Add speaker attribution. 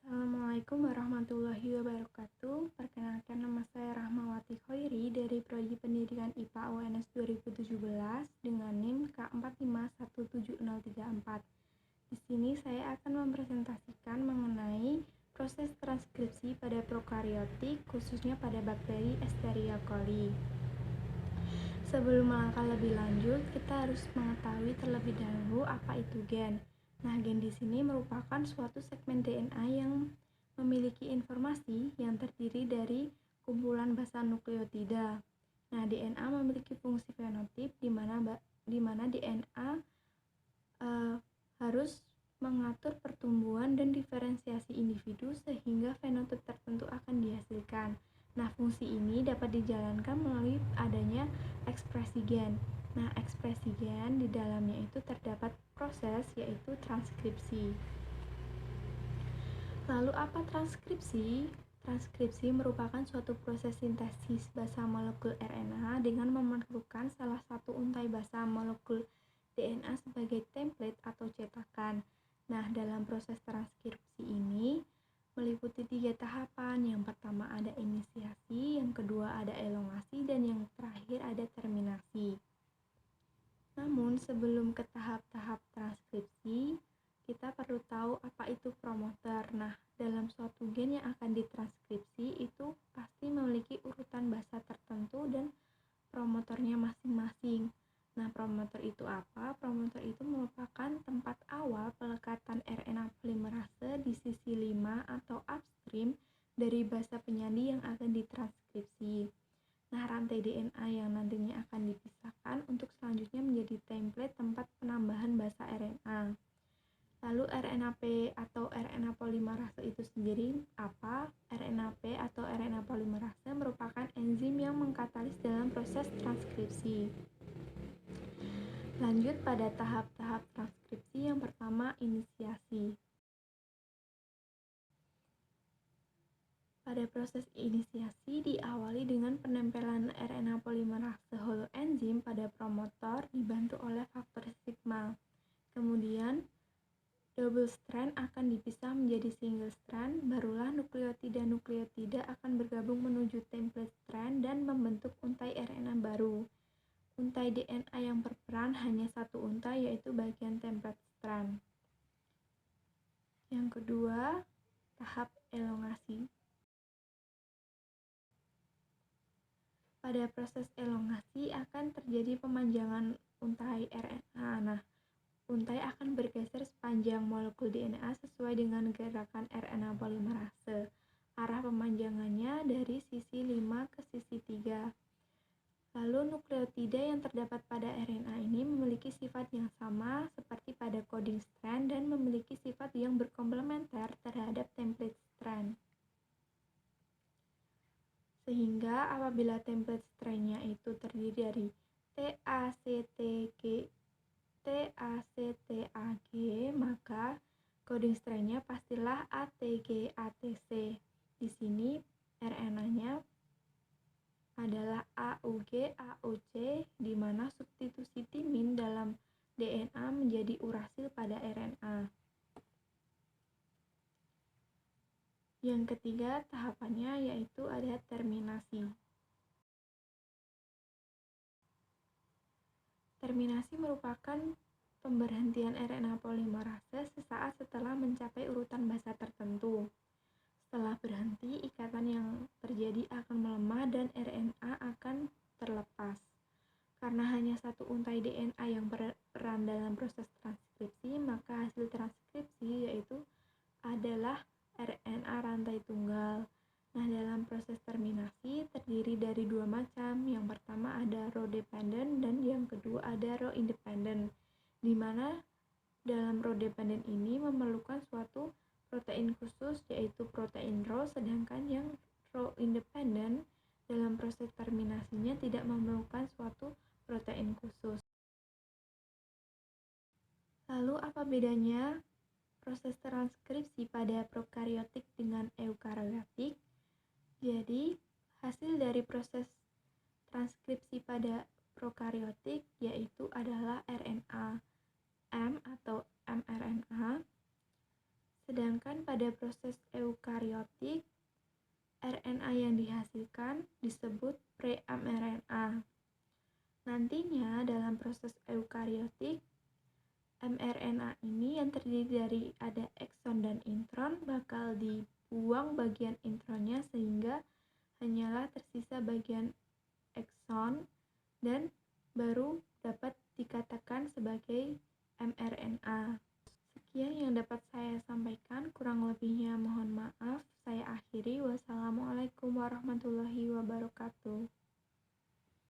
Speaker 1: Assalamualaikum warahmatullahi wabarakatuh. Perkenalkan, nama saya Rahmawati Khairi dari Prodi Pendidikan IPA UNS 2017 dengan NIM K451734. Di sini saya akan mempresentasikan mengenai proses transkripsi pada prokariotik, khususnya pada bakteri Escherichia coli. Sebelum melangkah lebih lanjut, kita harus mengetahui terlebih dahulu apa itu gen. Nah, gen di sini merupakan suatu segmen DNA yang memiliki informasi yang terdiri dari kumpulan basa nukleotida. Nah, DNA memiliki fungsi fenotip di mana DNA harus mengatur pertumbuhan dan diferensiasi individu sehingga fenotip tertentu akan dihasilkan. Nah, fungsi ini dapat dijalankan melalui adanya ekspresi gen. Nah, ekspresi gen di dalamnya itu terdapat proses yaitu transkripsi. Lalu apa transkripsi? Transkripsi merupakan suatu proses sintesis basa molekul RNA dengan memerlukan salah satu untai basa molekul DNA sebagai template atau cetakan. Nah, dalam proses transkripsi ini meliputi 3 tahapan. Yang pertama ada inisiasi, yang kedua ada elongasi, dan yang terakhir ada terminasi. Namun, sebelum ke tahap-tahap transkripsi, kita perlu tahu apa itu promoter. Nah, dalam suatu gen yang akan ditranskripsi itu pasti memiliki urutan basa tertentu dan promotornya masing-masing. Nah, promoter itu apa? Promoter itu merupakan tempat awal pelekatan RNA polimerase di sisi 5 atau upstream dari basa penyandi yang akan ditranskripsi. Nah, rantai DNA yang nantinya akan dipisahkan untuk selanjutnya menjadi template tempat penambahan basa RNA. Lalu RNAP atau RNA polimerase itu sendiri apa? RNAP atau RNA polimerase merupakan enzim yang mengkatalis dalam proses transkripsi. Lanjut pada tahap-tahap transkripsi. Yang pertama, inisiasi. Pada proses inisiasi diawali dengan penempelan RNA polimerase holoenzim pada promotor dibantu oleh faktor sigma. Kemudian, double strand akan dipisah menjadi single strand, barulah nukleotida-nukleotida akan bergabung menuju template strand dan membentuk untai RNA baru. Untai DNA yang berperan hanya satu untai, yaitu bagian template strand. Yang kedua, tahap elongasi. Pada proses elongasi akan terjadi pemanjangan untai RNA. Nah, untai akan bergeser sepanjang molekul DNA sesuai dengan gerakan RNA polimerase. Arah pemanjangannya dari sisi 5 ke sisi 3. Lalu nukleotida yang terdapat pada RNA ini memiliki sifat yang sama seperti pada coding strand dan memiliki sifat yang berkomplementer terhadap template strand. Sehingga apabila template strand-nya itu terdiri dari TACTAG, maka coding strand-nya pastilah ATG-ATC. Di sini RNA-nya adalah AUG-AUC, di mana substitusi timin dalam DNA menjadi urasil pada RNA. Yang ketiga tahapannya yaitu ada terminasi. Terminasi merupakan pemberhentian RNA polimerase sesaat setelah mencapai urutan basa tertentu. Setelah berhenti, ikatan yang terjadi akan melemah dan RNA akan terlepas. Karena hanya satu untai DNA yang berperan dalam proses transkripsi, maka hasil transkripsi yaitu adalah RNA rantai tunggal. Nah, dalam proses terminasi terdiri dari dua macam. Yang pertama ada row dependent dan yang kedua ada row independent, di mana dalam row dependent ini memerlukan suatu protein khusus yaitu protein row, sedangkan yang row independent dalam proses terminasinya tidak memerlukan suatu protein khusus. Lalu apa bedanya proses transkripsi pada prokariotik dengan eukariotik? Jadi, hasil dari proses transkripsi pada prokariotik yaitu adalah RNA M atau mRNA. Sedangkan pada proses eukariotik, RNA yang dihasilkan disebut pre-mRNA. Nantinya dalam proses eukariotik, mRNA ini yang terdiri dari ada ekson dan intron bakal dibuang bagian intronnya sehingga hanyalah tersisa bagian ekson dan baru dapat dikatakan sebagai mRNA. Sekian yang dapat saya sampaikan, kurang lebihnya mohon maaf. Saya akhiri. Wassalamualaikum warahmatullahi wabarakatuh.